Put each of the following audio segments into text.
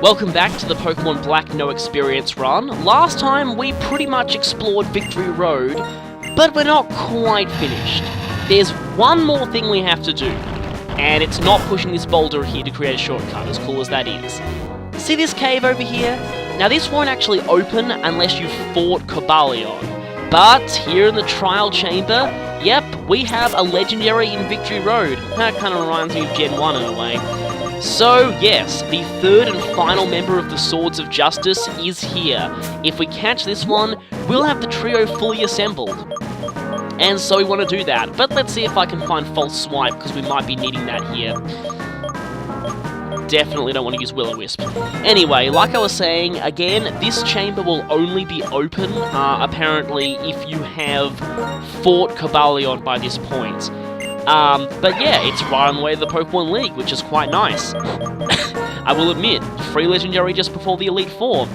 Welcome back to the Pokemon Black No Experience run. Last time we pretty much explored Victory Road, but we're not quite finished. There's one more thing we have to do, and it's not pushing this boulder here to create a shortcut, as cool as that is. See this cave over here? Now this won't actually open unless you've fought Cobalion. But here in the trial chamber, yep, we have a legendary in Victory Road. That kind of reminds me of Gen 1 in a way. So yes, the third and final member of the Swords of Justice is here. If we catch this one, we'll have the trio fully assembled. And so we want to do that, but let's see if I can find False Swipe, because we might be needing that here. Definitely don't want to use Will-O-Wisp. Anyway, like I was saying, again, this chamber will only be open, apparently, if you have fought Cobalion by this point. But yeah, it's right on the way to the Pokemon League, which is quite nice. I will admit, free legendary just before the Elite Four.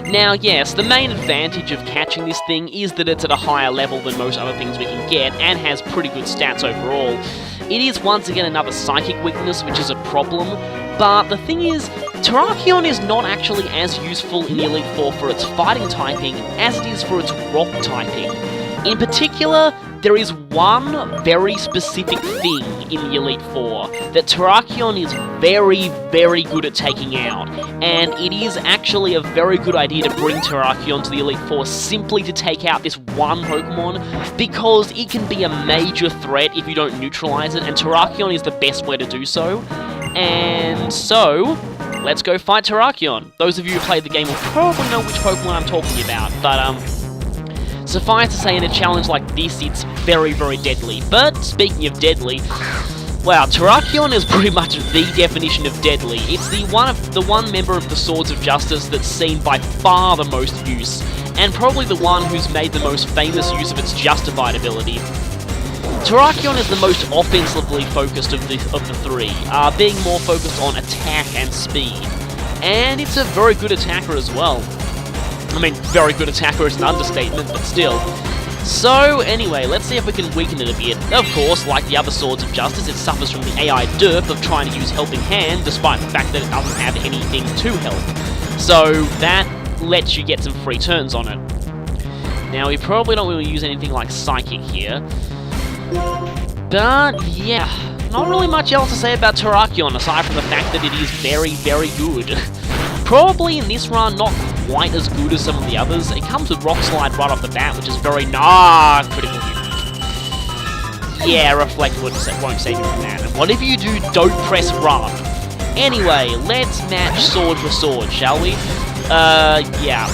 Now, yes, the main advantage of catching this thing is that it's at a higher level than most other things we can get, and has pretty good stats overall. It is once again another Psychic weakness, which is a problem, but the thing is, Terrakion is not actually as useful in the Elite Four for its fighting typing as it is for its rock typing. In particular, there is one very specific thing in the Elite Four that Terrakion is very, very good at taking out, and it is actually a very good idea to bring Terrakion to the Elite Four simply to take out this one Pokemon, because it can be a major threat if you don't neutralize it, and Terrakion is the best way to do so. And so, let's go fight Terrakion. Those of you who played the game will probably know which Pokemon I'm talking about, but suffice to say, in a challenge like this, it's very, very deadly. But, speaking of deadly, wow, Terrakion is pretty much the definition of deadly. It's the one member of the Swords of Justice that's seen by far the most use, and probably the one who's made the most famous use of its Justified ability. Terrakion is the most offensively focused of the three, being more focused on attack and speed. And it's a very good attacker as well. I mean, very good attacker is an understatement, but still. So, anyway, let's see if we can weaken it a bit. Of course, like the other Swords of Justice, it suffers from the AI derp of trying to use Helping Hand, despite the fact that it doesn't have anything to help. So, that lets you get some free turns on it. Now, we probably don't really use anything like Psychic here. But, yeah, not really much else to say about Terrakion, aside from the fact that it is very, very good. Probably in this run, not quite as good as some of the others. It comes with Rock Slide right off the bat, which is very critical hit. Yeah, Reflect won't save you from that. And whatever you do, don't press Run. Anyway, let's match sword for sword, shall we? Yeah.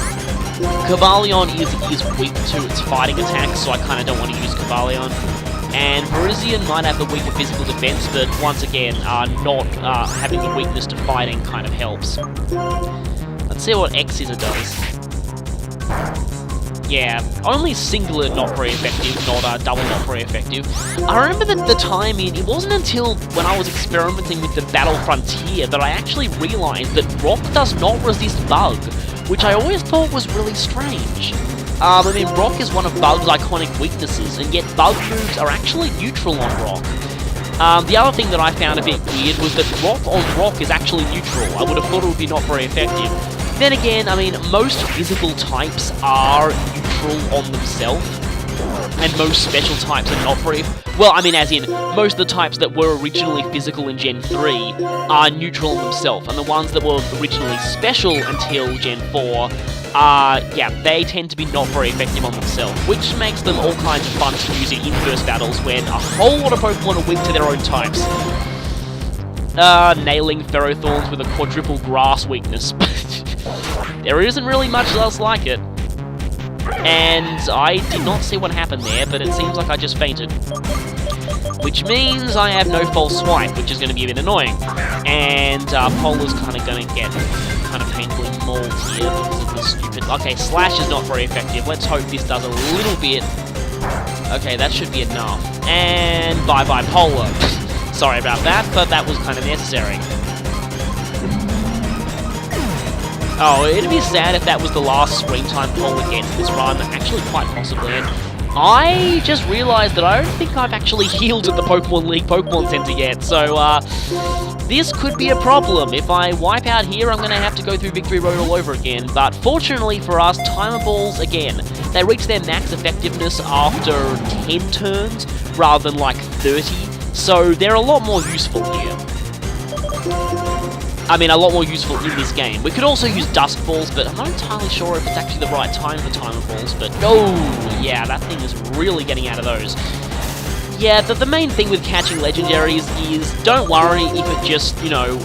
Cobalion is weak to its fighting attacks, so I kind of don't want to use Cobalion. And Virizion might have the weaker physical defense, but once again, not having the weakness to fighting kind of helps. Let's see what X-Scissor does. Yeah, only singular not very effective, not double not very effective. I remember that the timing, it wasn't until when I was experimenting with the Battle Frontier that I actually realized that Rock does not resist Bug, which I always thought was really strange. I mean, Rock is one of Bug's iconic weaknesses, and yet Bug moves are actually neutral on Rock. The other thing that I found a bit weird was that Rock on Rock is actually neutral. I would have thought it would be not very effective. Then again, I mean, most physical types are neutral on themselves, and most special types are not very... Well, I mean, as in, most of the types that were originally physical in Gen 3 are neutral on themselves, and the ones that were originally special until Gen 4 yeah, they tend to be not very effective on themselves, which makes them all kinds of fun to use in inverse battles when a whole lot of Pokemon are weak to their own types. Nailing Ferrothorns with a quadruple grass weakness. There isn't really much else like it. And I did not see what happened there, but it seems like I just fainted. Which means I have no False Swipe, which is going to be a bit annoying. And Polar's kind of going to get kind of painfully mauled here because of the stupid... Okay, Slash is not very effective. Let's hope this does a little bit. Okay, that should be enough. And bye-bye Polar. Sorry about that, but that was kind of necessary. Oh, it'd be sad if that was the last screen time Polar gets this run. Actually, quite possibly. And I just realized that I don't think I've actually healed at the Pokemon League Pokemon Center yet, so this could be a problem. If I wipe out here, I'm going to have to go through Victory Road all over again, but fortunately for us, Timer Balls, again, they reach their max effectiveness after 10 turns rather than like 30, so they're a lot more useful here. I mean, a lot more useful in this game. We could also use Dusk Balls, but I'm not entirely sure if it's actually the right time for Timer Balls, but oh, yeah, that thing is really getting out of those. Yeah, the main thing with catching legendaries is don't worry if it just, you know,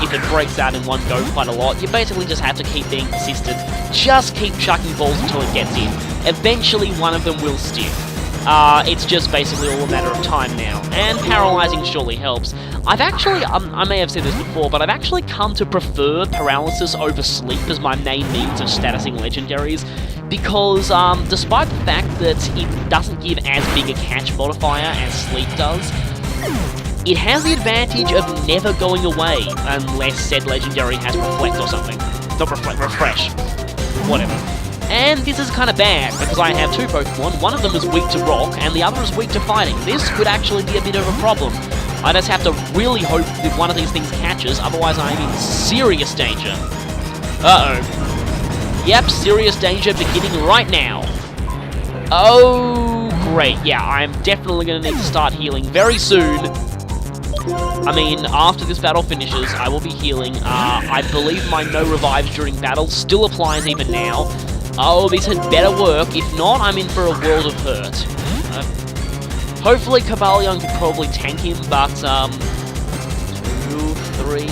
if it breaks out in one go quite a lot. You basically just have to keep being persistent. Just keep chucking balls until it gets in. Eventually, one of them will stick. It's just basically all a matter of time now, and Paralyzing surely helps. I've actually, I may have said this before, but I've actually come to prefer Paralysis over Sleep as my main means of statusing legendaries, because despite the fact that it doesn't give as big a catch modifier as Sleep does, it has the advantage of never going away unless said legendary has Reflect or something. Not Reflect, Refresh. Whatever. And this is kind of bad, because I have two Pokemon, one of them is weak to rock, and the other is weak to fighting. This could actually be a bit of a problem. I just have to really hope that one of these things catches, otherwise I'm in serious danger. Uh-oh. Yep, serious danger beginning right now. Oh, great. Yeah, I'm definitely going to need to start healing very soon. I mean, after this battle finishes, I will be healing. I believe my no revives during battle still applies even now. Oh, this had better work. If not, I'm in for a world of hurt. Hopefully, Cobalion could probably tank him, but, 2, 3...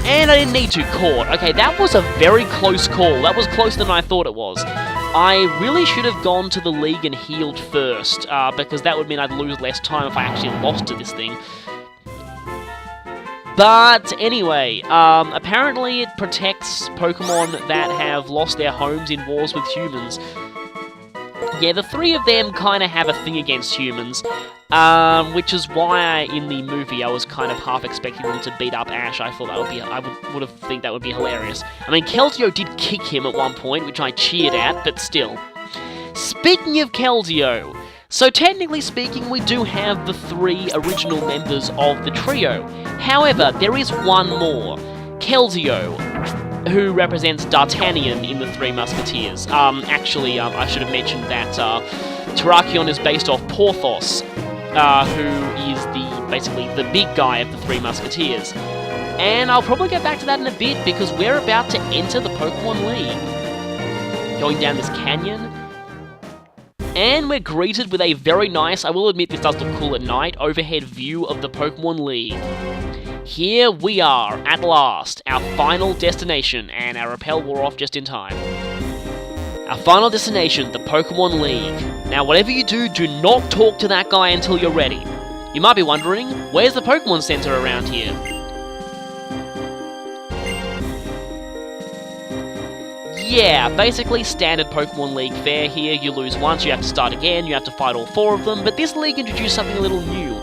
And I didn't need to. Caught. Okay, that was a very close call. That was closer than I thought it was. I really should have gone to the league and healed first, because that would mean I'd lose less time if I actually lost to this thing. But anyway, apparently it protects Pokemon that have lost their homes in wars with humans. Yeah, the three of them kind of have a thing against humans, which is why in the movie I was kind of half expecting them to beat up Ash. I thought that would be, I would have think that would be hilarious. I mean, Keldeo did kick him at one point, which I cheered at, but still. Speaking of Keldeo, so technically speaking, we do have the three original members of the trio. However, there is one more, Keldeo, who represents D'Artagnan in the Three Musketeers. Actually, I should have mentioned that Terrakion is based off Porthos, who is basically the big guy of the Three Musketeers. And I'll probably get back to that in a bit, because we're about to enter the Pokemon League. Going down this canyon. And we're greeted with a very nice, I will admit this does look cool at night, overhead view of the Pokemon League. Here we are, at last, our final destination, and our rappel wore off just in time. Our final destination, the Pokemon League. Now, whatever you do, do not talk to that guy until you're ready. You might be wondering, where's the Pokemon Center around here? Yeah, basically standard Pokemon League fare here. You lose once, you have to start again, you have to fight all four of them, but this league introduced something a little new.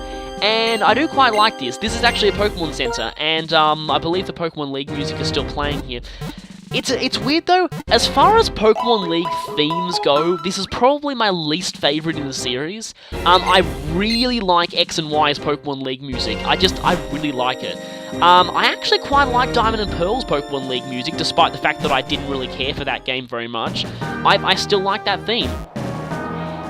And I do quite like this. This is actually a Pokemon Center, and I believe the Pokemon League music is still playing here. It's weird though, as far as Pokemon League themes go, this is probably my least favourite in the series. I really like X and Y's Pokemon League music. I really like it. I actually quite like Diamond and Pearl's Pokemon League music, despite the fact that I didn't really care for that game very much. I still like that theme.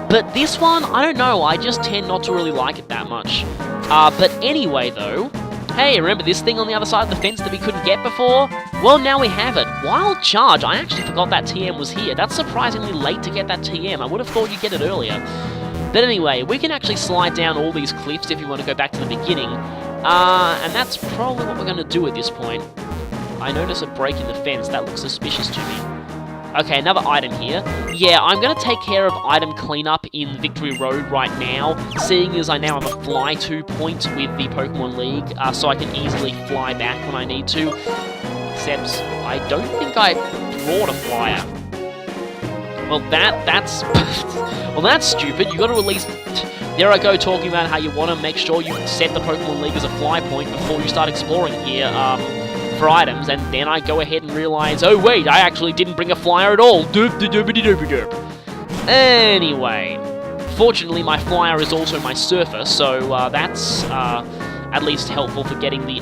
But this one, I don't know, I just tend not to really like it that much. But anyway though, hey, remember this thing on the other side of the fence that we couldn't get before? Well, now we have it. Wild Charge, I actually forgot that TM was here. That's surprisingly late to get that TM. I would have thought you'd get it earlier. But anyway, we can actually slide down all these cliffs if you want to go back to the beginning. And that's probably what we're going to do at this point. I notice a break in the fence. That looks suspicious to me. Okay, another item here. Yeah, I'm going to take care of item cleanup in Victory Road right now, seeing as I now have a fly-to point with the Pokemon League, so I can easily fly back when I need to. Except, I don't think I brought a flyer. Well, that's... well, that's stupid. You got to at least... There I go, talking about how you want to make sure you set the Pokemon League as a fly point before you start exploring here, for items, and then I go ahead and realize, oh wait, I actually didn't bring a flyer at all. Doop de doopity doopy doop. Anyway, Fortunately, my flyer is also my surfer, so that's at least helpful for getting the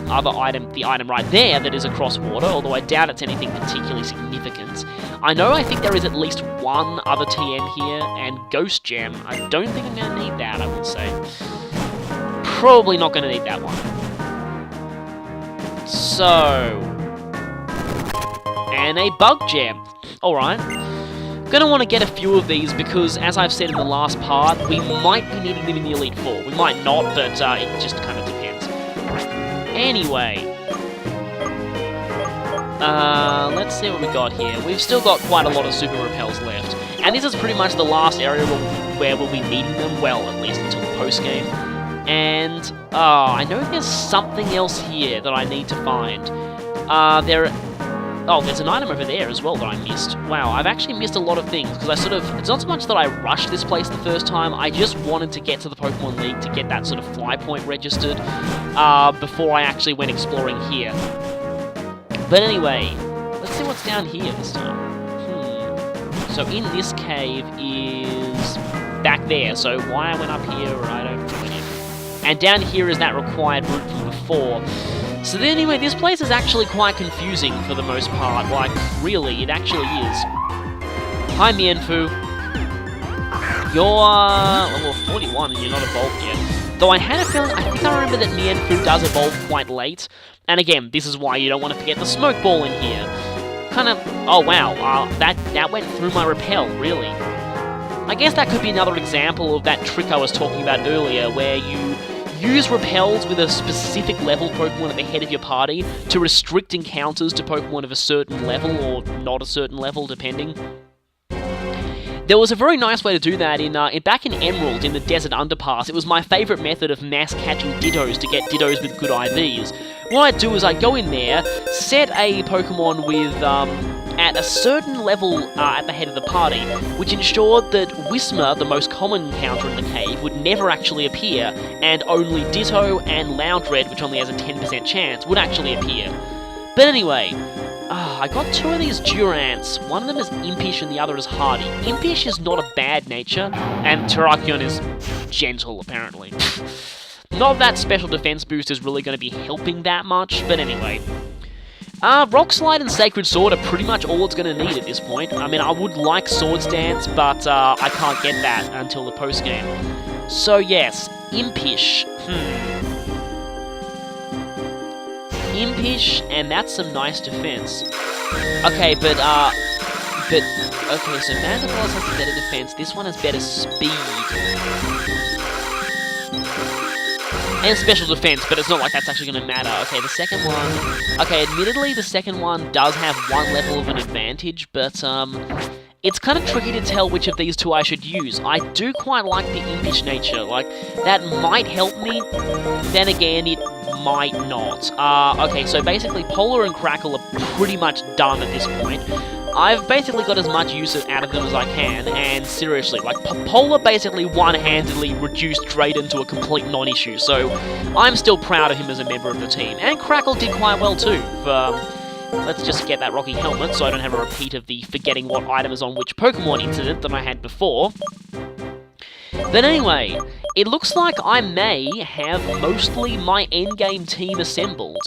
item right there that is across water, although I doubt it's anything particularly significant. I think there is at least one other TM here, and Ghost Gem. I don't think I'm going to need that, I would say. Probably not going to need that one. So... and a Bug Gem. Alright. Gonna want to get a few of these because, as I've said in the last part, we might be needing them in the Elite Four. We might not, but it just kind of depends. Anyway, let's see what we got here. We've still got quite a lot of Super Repels left, and this is pretty much the last area where we'll be needing them. Well, at least until the post game. And I know there's something else here that I need to find. Oh, there's an item over there as well that I missed. Wow, I've actually missed a lot of things, because it's not so much that I rushed this place the first time, I just wanted to get to the Pokemon League to get that sort of fly point registered, before I actually went exploring here. But anyway, let's see what's down here this time. So in this cave is back there, so why I went up here, I don't know. And down here is that required route from before. So then anyway, this place is actually quite confusing for the most part. Like, really, it actually is. Hi, Mienfoo. You're level 41 and you're not evolved yet. Though I had a feeling, I think I remember that Mienfoo does evolve quite late. And again, this is why you don't want to forget the Smoke Ball in here. Kind of, oh wow, that went through my repel, really. I guess that could be another example of that trick I was talking about earlier, where you use repels with a specific level Pokemon at the head of your party to restrict encounters to Pokemon of a certain level, or not a certain level, depending. There was a very nice way to do that back in Emerald, in the Desert Underpass. It was my favourite method of mass catching Dittos to get Dittos with good IVs. What I'd do is I'd go in there, set a Pokemon with, at a certain level at the head of the party, which ensured that Whismur, the most common encounter in the cave, would never actually appear, and only Ditto and Loudred, which only has a 10% chance, would actually appear. But anyway, I got two of these Durants. One of them is Impish and the other is Hardy. Impish is not a bad nature, and Terrakion is gentle, apparently. Not that special defense boost is really going to be helping that much, but anyway. Rock Slide and Sacred Sword are pretty much all it's going to need at this point. I mean, I would like Swords Dance, but I can't get that until the post-game. So yes, Impish. Impish, and that's some nice defense. Okay, okay, so Vandalboss has better defense. This one has better speed. And special defense, but it's not like that's actually going to matter. Okay, the second one... okay, admittedly, the second one does have one level of an advantage, but, it's kind of tricky to tell which of these two I should use. I do quite like the Impish nature. Like, that might help me, then again, it might not. Okay, so basically, Polar and Crackle are pretty much done at this point. I've basically got as much use out of them as I can, and seriously, like, Polar basically one-handedly reduced Drayden to a complete non-issue, so I'm still proud of him as a member of the team. And Crackle did quite well too. Let's just get that Rocky Helmet so I don't have a repeat of the forgetting what item is on which Pokemon incident that I had before. But anyway, it looks like I may have mostly my endgame team assembled.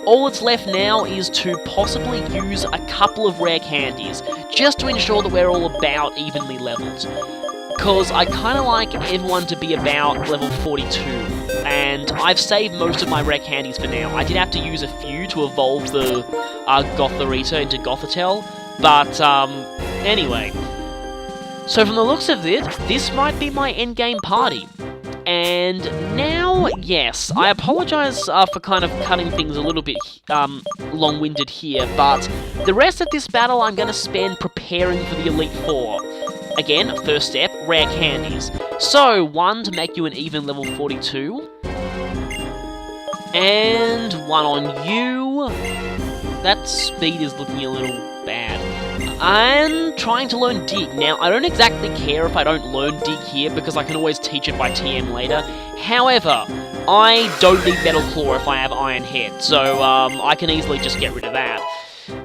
All that's left now is to possibly use a couple of rare candies, just to ensure that we're all about evenly leveled. Because I kind of like everyone to be about level 42, and I've saved most of my rare candies for now. I did have to use a few to evolve the Gothorita into Gothitelle, but anyway. So from the looks of it, this might be my endgame party. And now, yes, I apologise for kind of cutting things a little bit long-winded here, but the rest of this battle I'm going to spend preparing for the Elite Four. Again, first step, rare candies. So, one to make you an even level 42. And one on you. That speed is looking a little bad. I'm trying to learn Dig. Now, I don't exactly care if I don't learn Dig here, because I can always teach it by TM later. However, I don't need Metal Claw if I have Iron Head, so I can easily just get rid of that.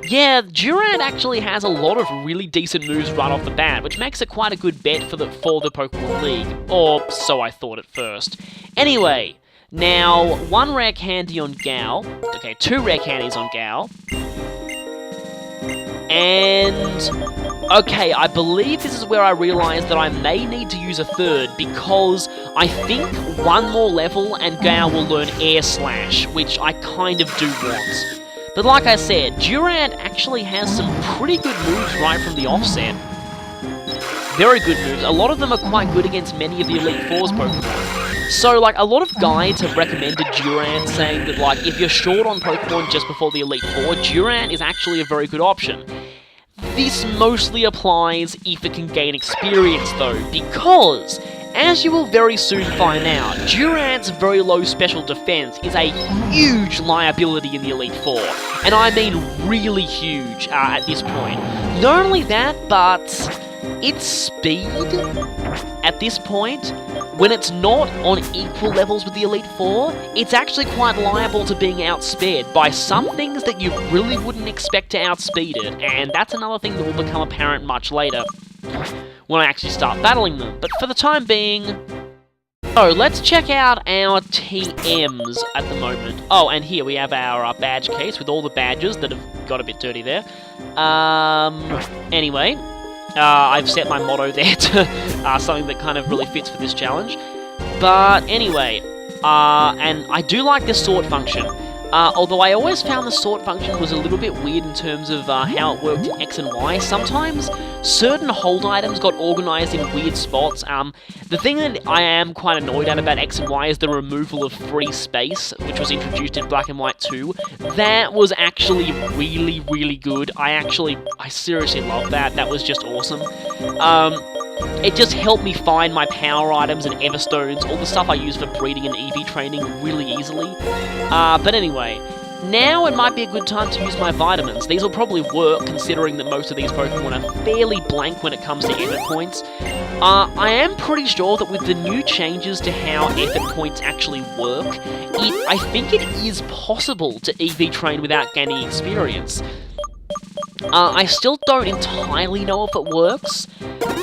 Yeah, Durant actually has a lot of really decent moves right off the bat, which makes it quite a good bet for the Pokemon League, or so I thought at first. Anyway, now, 1 rare candy on Gal, okay, 2 rare candies on Gal, and okay, I believe this is where I realised that I may need to use a third, because I think 1 more level and Gal will learn Air Slash, which I kind of do want. But like I said, Durant actually has some pretty good moves right from the offset. Very good moves. A lot of them are quite good against many of the Elite Four's Pokemon. So, like, a lot of guides have recommended Durant, saying that, like, if you're short on Pokemon just before the Elite Four, Durant is actually a very good option. This mostly applies if it can gain experience, though, because, as you will very soon find out, Durant's very low special defense is a huge liability in the Elite Four, and I mean really huge at this point. Not only that, but its speed at this point, when it's not on equal levels with the Elite Four, it's actually quite liable to being outsped by some things that you really wouldn't expect to outspeed it, and that's another thing that will become apparent much later when I actually start battling them. But for the time being, so let's check out our TMs at the moment. Oh, and here we have our badge case with all the badges that have got a bit dirty there. Anyway, I've set my motto there to something that kind of really fits for this challenge. But anyway, and I do like this sort function. Although I always found the sort function was a little bit weird in terms of how it worked in X and Y. Sometimes certain hold items got organised in weird spots. The thing that I am quite annoyed at about X and Y is the removal of free space, which was introduced in Black and White 2. That was actually really, really good. I seriously love that. That was just awesome. It just helped me find my power items and Everstones, all the stuff I use for breeding and EV training really easily. But anyway, now it might be a good time to use my vitamins. These will probably work, considering that most of these Pokemon are fairly blank when it comes to effort points. I am pretty sure that with the new changes to how effort points actually work, I think it is possible to EV train without gaining experience. I still don't entirely know if it works,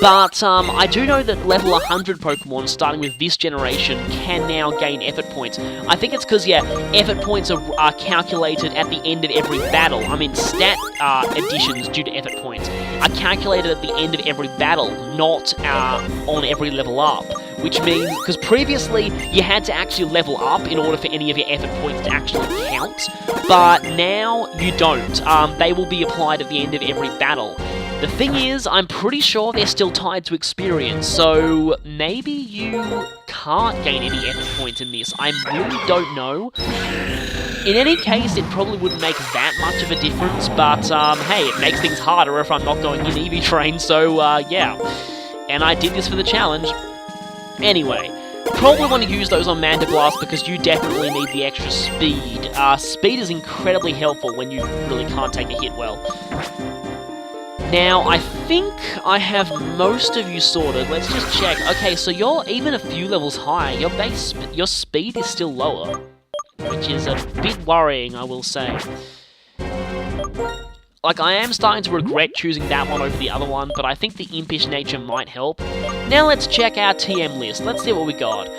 but I do know that level 100 Pokemon, starting with this generation, can now gain effort points. I think it's because, yeah, effort points are calculated at the end of every battle. I mean, stat additions due to effort points are calculated at the end of every battle, not on every level up. Which means, because previously you had to actually level up in order for any of your effort points to actually count, but now you don't. They will be applied at the end of every battle. The thing is, I'm pretty sure they're still tied to experience, so maybe you can't gain any effort points in this. I really don't know. In any case, it probably wouldn't make that much of a difference, but hey, it makes things harder if I'm not going in EV Train, so yeah. And I did this for the challenge. Anyway, probably want to use those on Mandiblast because you definitely need the extra speed. Speed is incredibly helpful when you really can't take a hit well. Now, I think I have most of you sorted. Let's just check. Okay, so you're even a few levels higher. Your speed is still lower, which is a bit worrying, I will say. Like, I am starting to regret choosing that one over the other one, but I think the impish nature might help. Now let's check our TM list. Let's see what we got.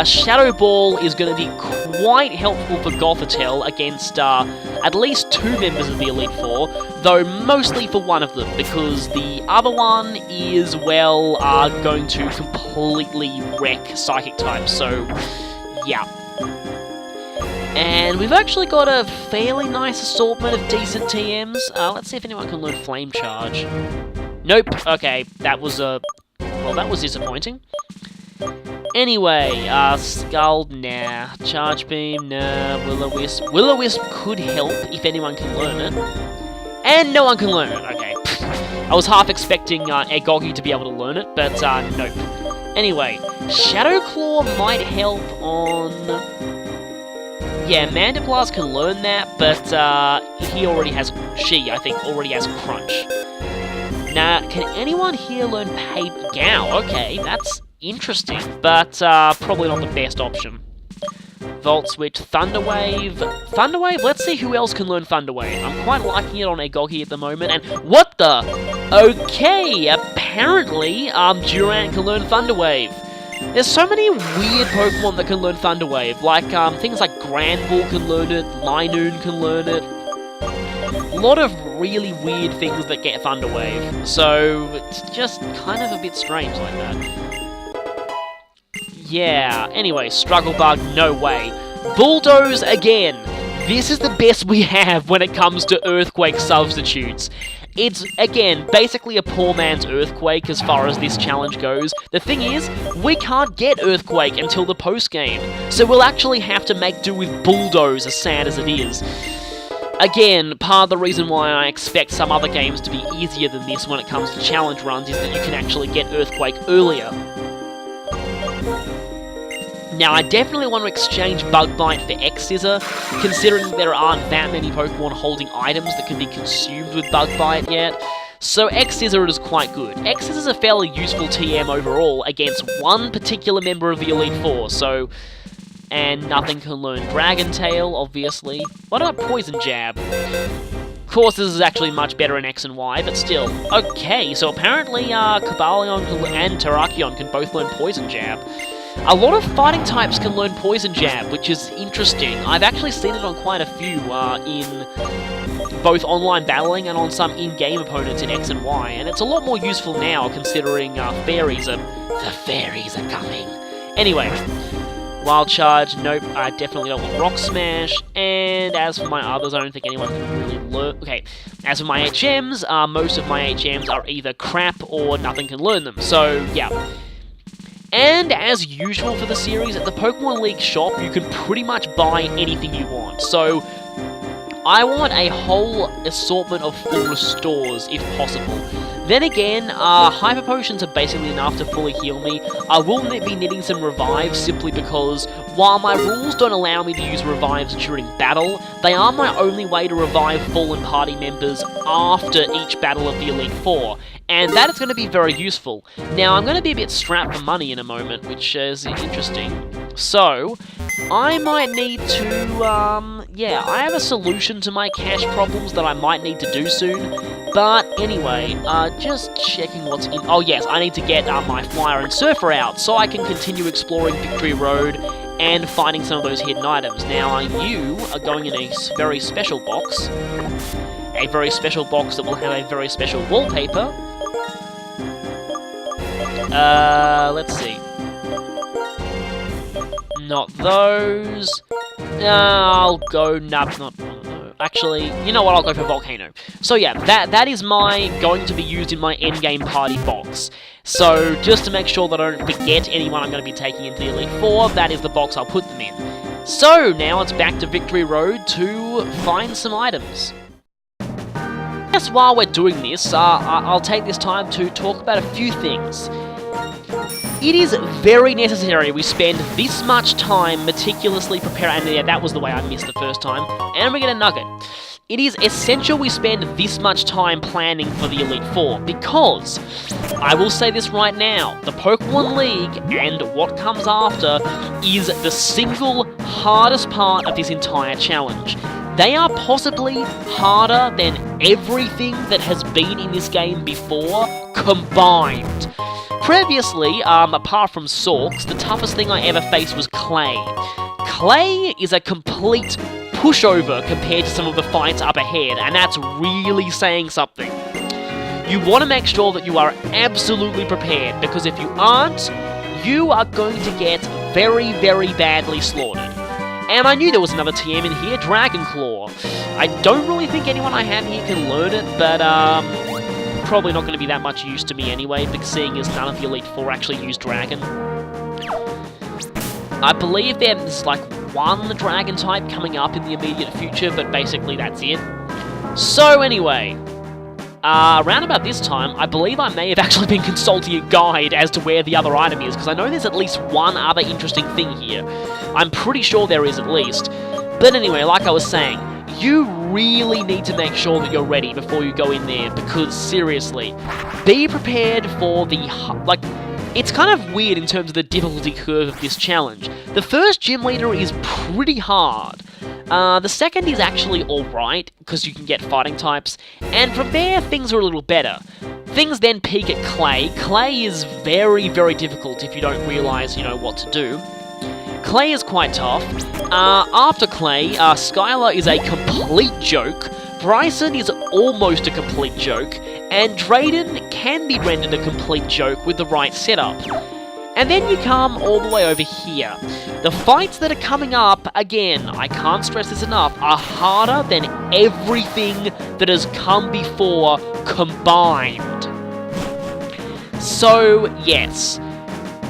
Shadow Ball is going to be quite helpful for Gothitelle against at least 2 members of the Elite Four, though mostly for one of them, because the other one is, well, going to completely wreck Psychic types, so yeah. And we've actually got a fairly nice assortment of decent TMs. Let's see if anyone can learn Flame Charge. Nope. Okay, that was well, that was disappointing. Anyway, Scald, nah. Charge Beam, nah. Will-O-Wisp. Will-O-Wisp could help if anyone can learn it. And no one can learn it. Okay. I was half expecting Eggogi to be able to learn it, but nope. Anyway, Shadow Claw might help on... Yeah, Mandiblast can learn that, but she, I think, already has Crunch. Now, can anyone here learn Gao? Okay, that's interesting, but probably not the best option. Volt Switch, Thunder Wave. Thunder Wave? Let's see who else can learn Thunder Wave. I'm quite liking it on Agoggy at the moment, and what the? Okay, apparently, Durant can learn Thunder Wave. There's so many weird Pokemon that can learn Thunder Wave, like, things like Granbull can learn it, Linoon can learn it. A lot of really weird things that get Thunder Wave, so it's just kind of a bit strange like that. Yeah, anyway, Struggle Bug, no way. Bulldoze again! This is the best we have when it comes to Earthquake substitutes. It's, again, basically a poor man's Earthquake as far as this challenge goes. The thing is, we can't get Earthquake until the post-game, so we'll actually have to make do with Bulldoze, as sad as it is. Again, part of the reason why I expect some other games to be easier than this when it comes to challenge runs is that you can actually get Earthquake earlier. Now, I definitely want to exchange Bug Bite for X-Scissor, considering there aren't that many Pokemon holding items that can be consumed with Bug Bite yet. So X-Scissor is quite good. X-Scissor is a fairly useful TM overall against one particular member of the Elite Four, so... And nothing can learn Dragon Tail, obviously. What about Poison Jab? Of course, this is actually much better in X and Y, but still. Okay, so apparently Cobalion and Terrakion can both learn Poison Jab. A lot of fighting types can learn Poison Jab, which is interesting. I've actually seen it on quite a few in both online battling and on some in-game opponents in X and Y, and it's a lot more useful now considering the fairies are coming. Anyway. Wild Charge, nope, I definitely don't want Rock Smash, and as for my others, I don't think anyone can really learn... Okay, as for my HMs, most of my HMs are either crap or nothing can learn them, so yeah. And as usual for the series, at the Pokemon League shop, you can pretty much buy anything you want, so... I want a whole assortment of full restores, if possible. Then again, Hyper Potions are basically enough to fully heal me. I will be needing some revives simply because, while my rules don't allow me to use revives during battle, they are my only way to revive fallen party members after each battle of the Elite Four, and that is going to be very useful. Now, I'm going to be a bit strapped for money in a moment, which is interesting. So, I might need to, yeah, I have a solution to my cash problems that I might need to do soon. But anyway, just checking what's in... Oh yes, I need to get my Flyer and Surfer out so I can continue exploring Victory Road and finding some of those hidden items. Now, you are going in a very special box. A very special box that will have a very special wallpaper. Let's see. Not those. I'll go... Not... Actually, you know what, I'll go for Volcano. So yeah, that is going to be used in my endgame party box. So, just to make sure that I don't forget anyone I'm going to be taking into the Elite Four, that is the box I'll put them in. So, now it's back to Victory Road to find some items. Just while we're doing this, I'll take this time to talk about a few things. It is very necessary we spend this much time meticulously preparing, and yeah, that was the way I missed the first time, and we get a nugget. It is essential we spend this much time planning for the Elite Four, because, I will say this right now, the Pokemon League and what comes after is the single hardest part of this entire challenge. They are possibly harder than everything that has been in this game before, combined. Previously, apart from Sorks, the toughest thing I ever faced was Clay. Clay is a complete pushover compared to some of the fights up ahead, and that's really saying something. You want to make sure that you are absolutely prepared, because if you aren't, you are going to get very, very badly slaughtered. And I knew there was another TM in here, Dragon Claw. I don't really think anyone I have here can learn it, but probably not going to be that much use to me anyway, because seeing as none of the Elite Four actually use Dragon. I believe there's like one Dragon type coming up in the immediate future, but basically that's it. So anyway, around about this time, I believe I may have actually been consulting a guide as to where the other item is, because I know there's at least one other interesting thing here. I'm pretty sure there is at least. But anyway, like I was saying, you really need to make sure that you're ready before you go in there, because seriously, be prepared for the, it's kind of weird in terms of the difficulty curve of this challenge. The first gym leader is pretty hard. The second is actually alright, because you can get fighting types, and from there, things are a little better. Things then peak at Clay. Clay is very, very difficult if you don't realise, what to do. Clay is quite tough. After Clay, Skylar is a complete joke, Bryson is almost a complete joke, and Drayden can be rendered a complete joke with the right setup. And then you come all the way over here. The fights that are coming up, again, I can't stress this enough, are harder than everything that has come before combined. So, yes.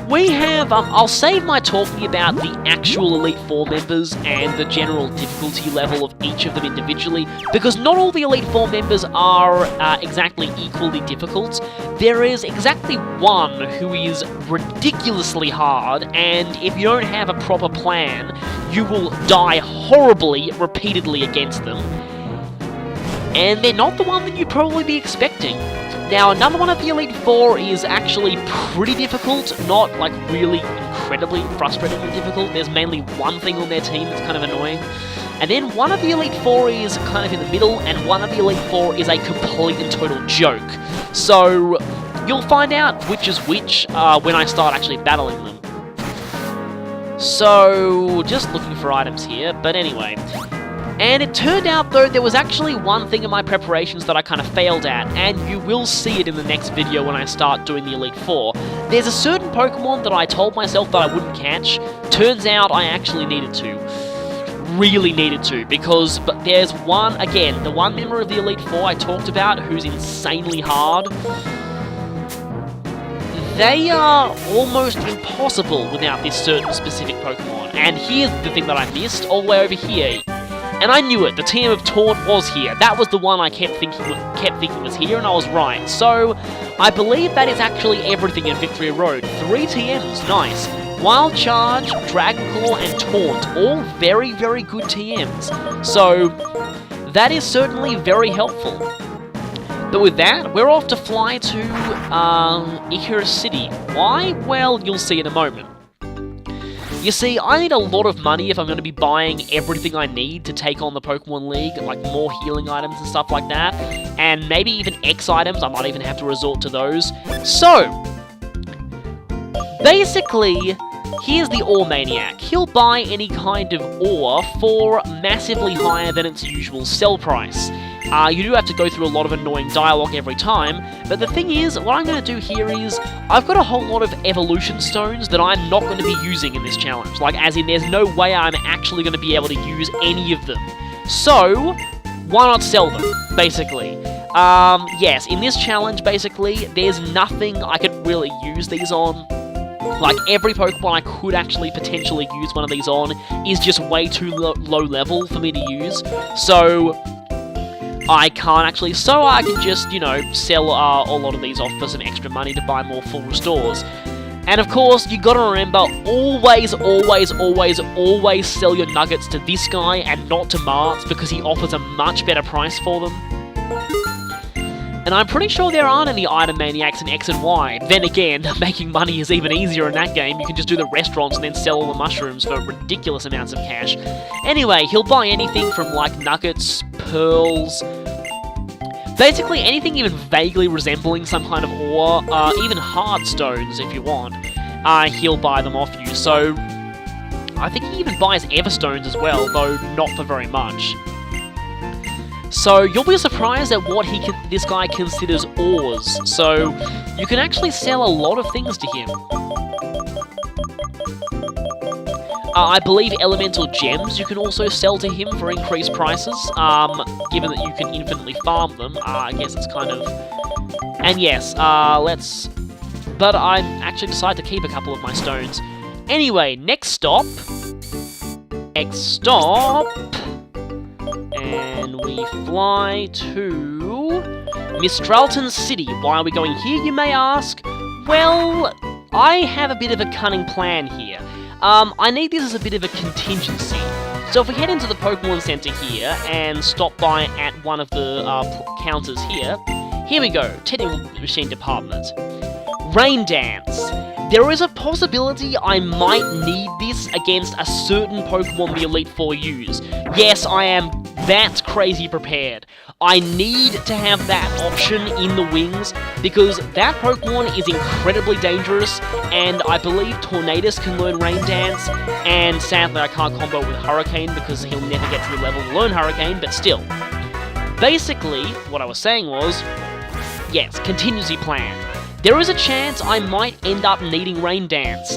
We have, I'll save my talking about the actual Elite Four members and the general difficulty level of each of them individually, because not all the Elite Four members are exactly equally difficult. There is exactly one who is ridiculously hard, and if you don't have a proper plan, you will die horribly, repeatedly against them. And they're not the one that you'd probably be expecting. Now, another one of the Elite Four is actually pretty difficult, not, really incredibly frustratingly difficult. There's mainly one thing on their team that's kind of annoying. And then one of the Elite Four is kind of in the middle, and one of the Elite Four is a complete and total joke. So, you'll find out which is which when I start actually battling them. So, just looking for items here, but anyway. And it turned out, though, there was actually one thing in my preparations that I kind of failed at, and you will see it in the next video when I start doing the Elite Four. There's a certain Pokemon that I told myself that I wouldn't catch. Turns out I actually needed to. Really needed to, because there's one, again, the one member of the Elite Four I talked about who's insanely hard. They are almost impossible without this certain specific Pokemon. And here's the thing that I missed, all the way over here. And I knew it, the TM of Taunt was here. That was the one I kept thinking was here, and I was right. So, I believe that is actually everything in Victory Road. 3 TMs, nice. Wild Charge, Dragon Claw, and Taunt, all very, very good TMs. So, that is certainly very helpful. But with that, we're off to fly to Icarus City. Why? Well, you'll see in a moment. You see, I need a lot of money if I'm going to be buying everything I need to take on the Pokemon League, like more healing items and stuff like that, and maybe even X items, I might even have to resort to those. So, basically, here's the Ore Maniac. He'll buy any kind of ore for massively higher than its usual sell price. You do have to go through a lot of annoying dialogue every time, but the thing is, what I'm going to do here is, I've got a whole lot of evolution stones that I'm not going to be using in this challenge. Like, as in, there's no way I'm actually going to be able to use any of them. So, why not sell them, basically? Yes, in this challenge, basically, there's nothing I could really use these on. Like, every Pokemon I could actually potentially use one of these on is just way too low level for me to use. So, I can't actually, so I can just, sell a lot of these off for some extra money to buy more full restores. And of course, you gotta remember, always, always, always, always sell your nuggets to this guy and not to Martz, because he offers a much better price for them. And I'm pretty sure there aren't any item maniacs in X and Y. Then again, making money is even easier in that game. You can just do the restaurants and then sell all the mushrooms for ridiculous amounts of cash. Anyway, he'll buy anything from, like, nuggets, pearls, basically anything even vaguely resembling some kind of ore, even hard stones if you want, he'll buy them off you. So, I think he even buys Everstones as well, though not for very much. So, you'll be surprised at what this guy considers ores. So, you can actually sell a lot of things to him. I believe elemental gems you can also sell to him for increased prices, given that you can infinitely farm them. I guess it's kind of... And yes, but I actually decided to keep a couple of my stones. Anyway, next stop... And we fly to Mistralton City. Why are we going here, you may ask? Well, I have a bit of a cunning plan here. I need this as a bit of a contingency. So if we head into the Pokemon Center here and stop by at one of the counters here, here we go, Technical Machine Department. Rain Dance. there is a possibility I might need this against a certain Pokemon the Elite Four use. Yes, I am that crazy prepared. I need to have that option in the wings, because that Pokemon is incredibly dangerous, and I believe Tornadus can learn Rain Dance, and sadly I can't combo with Hurricane because he'll never get to the level to learn Hurricane, but still. Basically, what I was saying was, yes, contingency plan. There is a chance I might end up needing Rain Dance,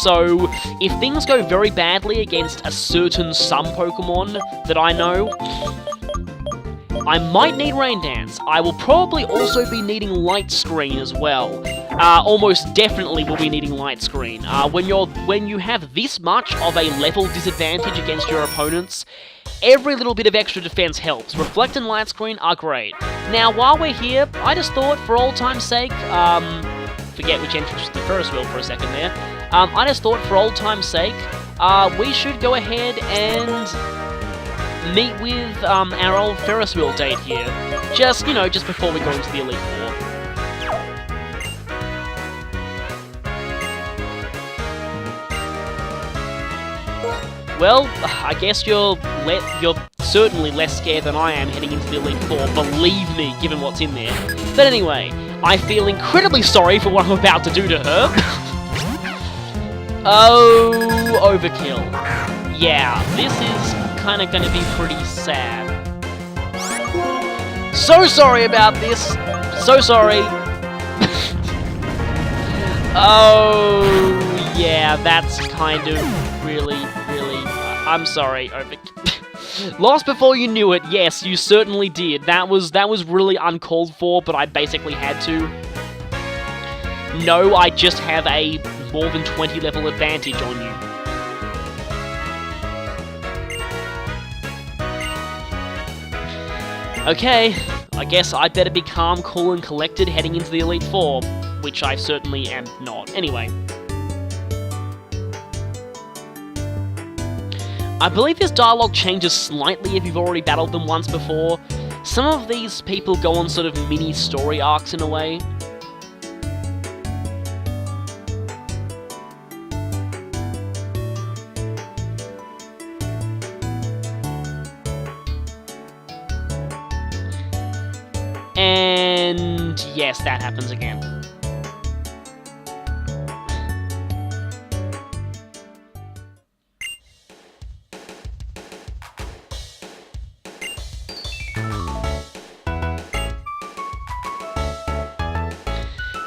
so if things go very badly against a certain Sun Pokemon that I know, I might need Rain Dance. I will probably also be needing Light Screen as well. Almost definitely will be needing Light Screen. When you have this much of a level disadvantage against your opponents, every little bit of extra defense helps. Reflect and Light Screen are great. Now, while we're here, I just thought, for old time's sake, forget which entrance was the Ferris wheel for a second there. I just thought, for old time's sake, we should go ahead and meet with our old Ferris wheel date here. Just, you know, just before we go into the Elite Four. Well, I guess you're certainly less scared than I am heading into the Elite Four, believe me, given what's in there. But anyway, I feel incredibly sorry for what I'm about to do to her. Oh, overkill. Yeah, this is kind of going to be pretty sad. So sorry about this. So sorry. Oh, yeah, that's kind of really... I'm sorry, Lost before you knew it, yes, you certainly did. That was really uncalled for, but I basically had to. No, I just have a more than 20 level advantage on you. Okay, I guess I'd better be calm, cool, and collected heading into the Elite Four, which I certainly am not. Anyway. I believe this dialogue changes slightly if you've already battled them once before. Some of these people go on sort of mini story arcs in a way. And yes, that happens again.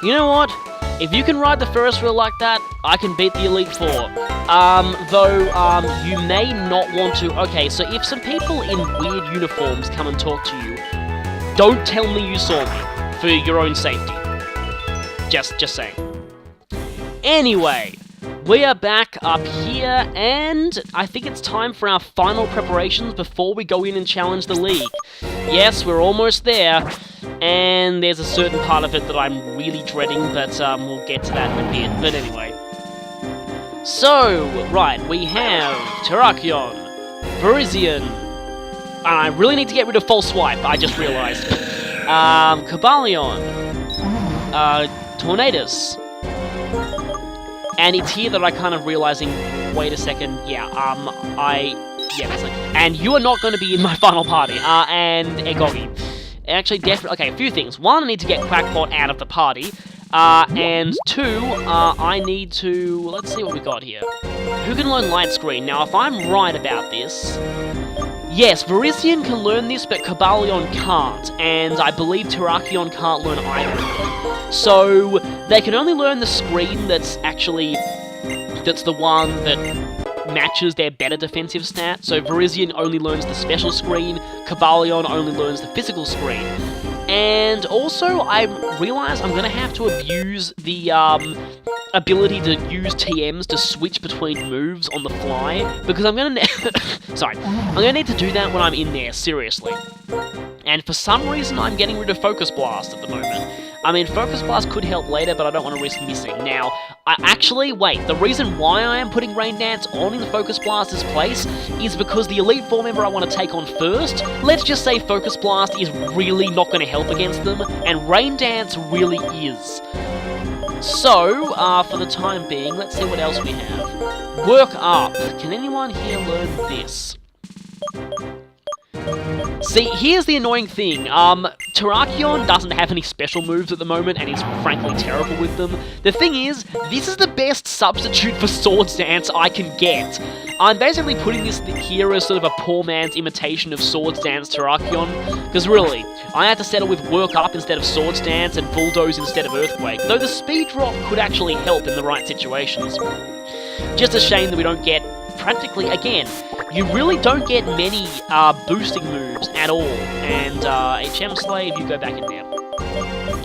You know what? If you can ride the Ferris wheel like that, I can beat the Elite Four. You may not want to... Okay, so if some people in weird uniforms come and talk to you, don't tell me you saw me, for your own safety. Just saying. Anyway, we are back up here, and I think it's time for our final preparations before we go in and challenge the League. Yes, we're almost there. And there's a certain part of it that I'm really dreading, but we'll get to that in a bit. But anyway. So, right, we have Terrakion, Virizion, and I really need to get rid of False Swipe, I just realized. Cobalion, Tornadus, and it's here that I kind of realizing, wait a second, yeah, that's like, and you are not going to be in my final party, and Egogi. Actually, definitely, okay, a few things. One, I need to get Crackpot out of the party, and two, I need to, let's see what we got here. Who can learn Light Screen? Now, if I'm right about this, yes, Virizion can learn this, but Cobalion can't, and I believe Terrakion can't learn either. So, they can only learn the screen that's the one that matches their better defensive stat. So Virizion only learns the special screen, Cobalion only learns the physical screen. And also, I realize I'm going to have to abuse the ability to use TMs to switch between moves on the fly, because I'm going to... Sorry. I'm going to need to do that when I'm in there, seriously. And for some reason, I'm getting rid of Focus Blast at the moment. I mean, Focus Blast could help later, but I don't want to risk missing. Now, the reason why I am putting Rain Dance on in the Focus Blast's place is because the Elite Four member I want to take on first, let's just say Focus Blast is really not going to help against them, and Rain Dance really is. So, for the time being, let's see what else we have. Work up. Can anyone here learn this? See, here's the annoying thing. Terrakion doesn't have any special moves at the moment, and is frankly terrible with them. The thing is, this is the best substitute for Swords Dance I can get. I'm basically putting this here as sort of a poor man's imitation of Swords Dance Terrakion, because really, I had to settle with Work Up instead of Swords Dance, and Bulldoze instead of Earthquake, though the speed drop could actually help in the right situations. Just a shame that we don't get, practically, again, you really don't get many boosting moves at all, and HM Slave, you go back in there.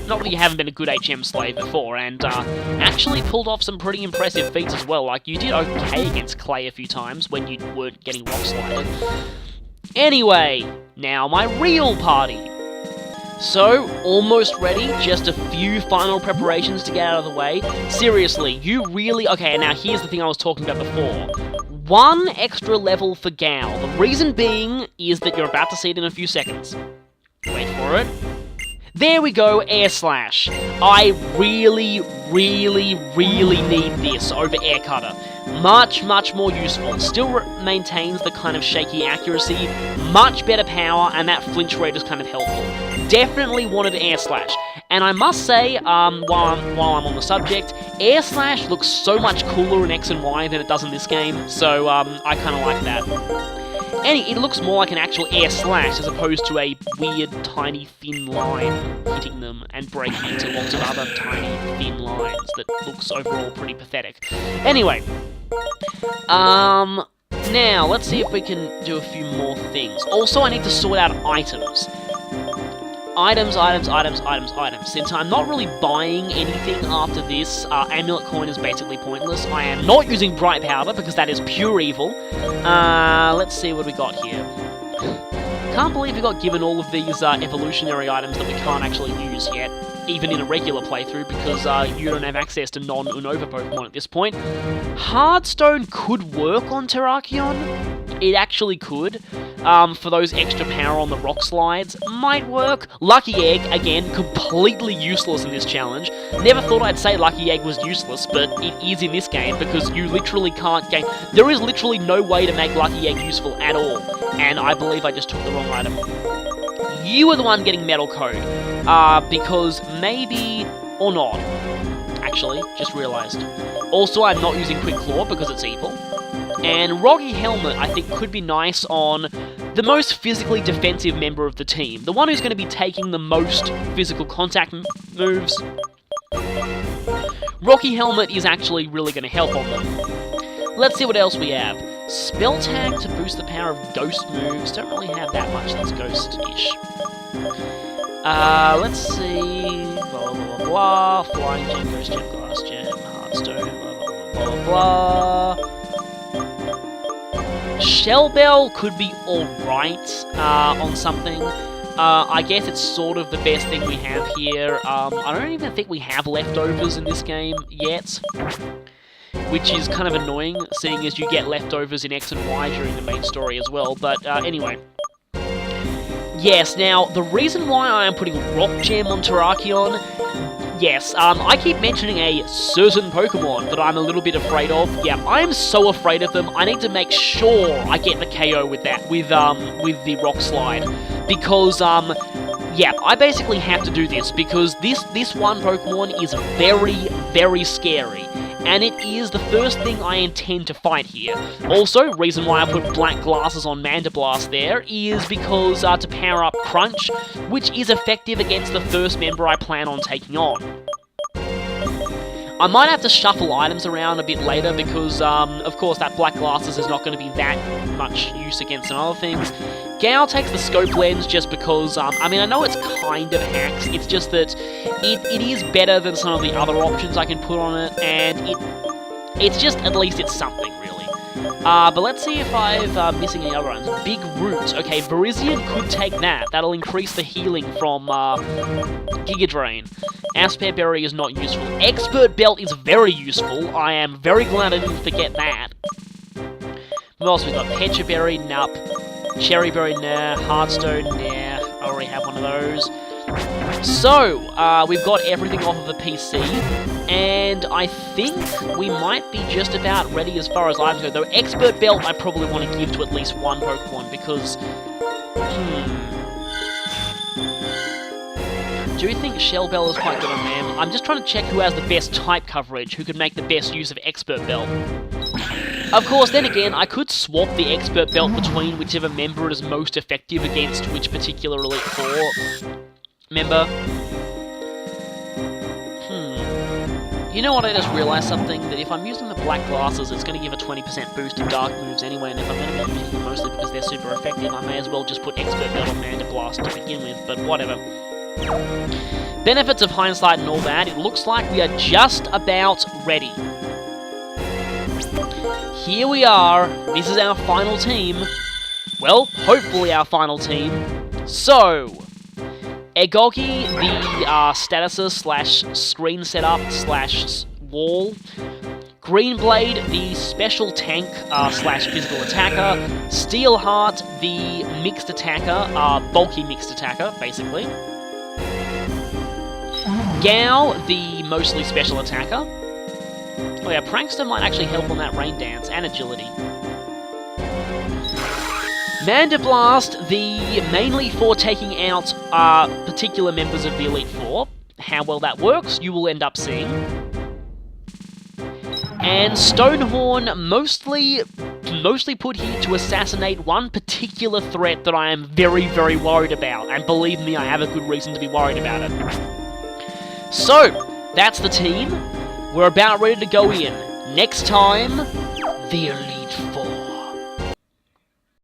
Not that you haven't been a good HM Slave before, and actually pulled off some pretty impressive feats as well, like you did okay against Clay a few times when you weren't getting rock slided. Anyway, now my real party. So, almost ready, just a few final preparations to get out of the way. Seriously, you really... Okay, now here's the thing I was talking about before. One extra level for Gal. The reason being is that you're about to see it in a few seconds. Wait for it. There we go, Air Slash. I really, really, really need this over Air Cutter. Much, much more useful. Still maintains the kind of shaky accuracy, much better power, and that flinch rate is kind of helpful. Definitely wanted Air Slash. And I must say, while I'm on the subject, Air Slash looks so much cooler in X and Y than it does in this game, so I kind of like that. And it looks more like an actual Air Slash as opposed to a weird, tiny, thin line hitting them and breaking into lots of other tiny, thin lines that looks overall pretty pathetic. Anyway, now let's see if we can do a few more things. Also, I need to sort out items. Items. Since I'm not really buying anything after this, Amulet Coin is basically pointless. I am not using Bright Powder because that is pure evil. Let's see what we got here. Can't believe we got given all of these evolutionary items that we can't actually use yet, even in a regular playthrough, because you don't have access to non-Unova Pokemon at this point. Hardstone could work on Terrakion. It actually could. For those extra power on the rock slides, might work. Lucky Egg, again, completely useless in this challenge. Never thought I'd say Lucky Egg was useless, but it is in this game, because you literally can't gain... There is literally no way to make Lucky Egg useful at all, and I believe I just took the wrong item. You are the one getting Metal Code, because maybe... or not. Actually, just realised. Also, I'm not using Quick Claw because it's evil. And Roggy Helmet, I think, could be nice on the most physically defensive member of the team. The one who's going to be taking the most physical contact moves. Rocky Helmet is actually really going to help on them. Let's see what else we have. Spell Tag to boost the power of ghost moves. Don't really have that much that's ghost-ish. Let's see... Blah, blah, blah, blah. Flying Gem, Ghost Gem, Glass Gem, Heartstone, blah, blah, blah, blah, blah. Shell Bell could be alright on something. I guess it's sort of the best thing we have here. I don't even think we have leftovers in this game yet, which is kind of annoying, seeing as you get leftovers in X and Y during the main story as well, but anyway. Yes, now, the reason why I am putting Rock Gem on Terrakion, yes, I keep mentioning a certain Pokemon that I'm a little bit afraid of. Yeah, I am so afraid of them. I need to make sure I get the KO with that, with the Rock Slide. Because, yeah, I basically have to do this, because this one Pokemon is very, very scary. And it is the first thing I intend to fight here. Also, reason why I put black glasses on Mandablast there is because to power up Crunch, which is effective against the first member I plan on taking on. I might have to shuffle items around a bit later because, of course, that black glasses is not going to be that much use against some other things. Gao takes the scope lens just because, I mean, I know it's kind of hacks, it's just that it is better than some of the other options I can put on it, and it's just, at least it's something, really. But let's see if I'm missing any other ones. Big Root. Okay, Virizion could take that. That'll increase the healing from Giga Drain. Aspear Berry is not useful. Expert Belt is very useful. I am very glad I didn't forget that. What else we got? Pecha Berry, nup. Cherry Berry, nah. Heartstone, nah. I already have one of those. So, we've got everything off of the PC. And I think we might be just about ready as far as items go. Though Expert Belt I probably want to give to at least one Pokemon because... Do you think Shell Bell is quite good on them? I'm just trying to check who has the best type coverage, who can make the best use of Expert Belt. Of course, then again, I could swap the Expert Belt between whichever member is most effective against which particular Elite Four member. You know what, I just realised something, that if I'm using the black glasses, it's going to give a 20% boost to dark moves anyway, and if I'm going to be using them mostly because they're super effective, I may as well just put Expert Belt on Manda Blast to begin with, but whatever. Benefits of hindsight and all that, it looks like we are just about ready. Here we are, this is our final team. Well, hopefully our final team. So... Egogi, the statuses slash screen setup slash wall. Greenblade, the special tank slash physical attacker. Steelheart, the mixed attacker, bulky mixed attacker, basically. Gao, the mostly special attacker. Oh yeah, Prankster might actually help on that rain dance, and agility. Manda Blast, the mainly for taking out particular members of the Elite Four. How well that works, you will end up seeing. And Stonehorn, mostly put here to assassinate one particular threat that I am very, very worried about. And believe me, I have a good reason to be worried about it. So, that's the team. We're about ready to go in. Next time, the Elite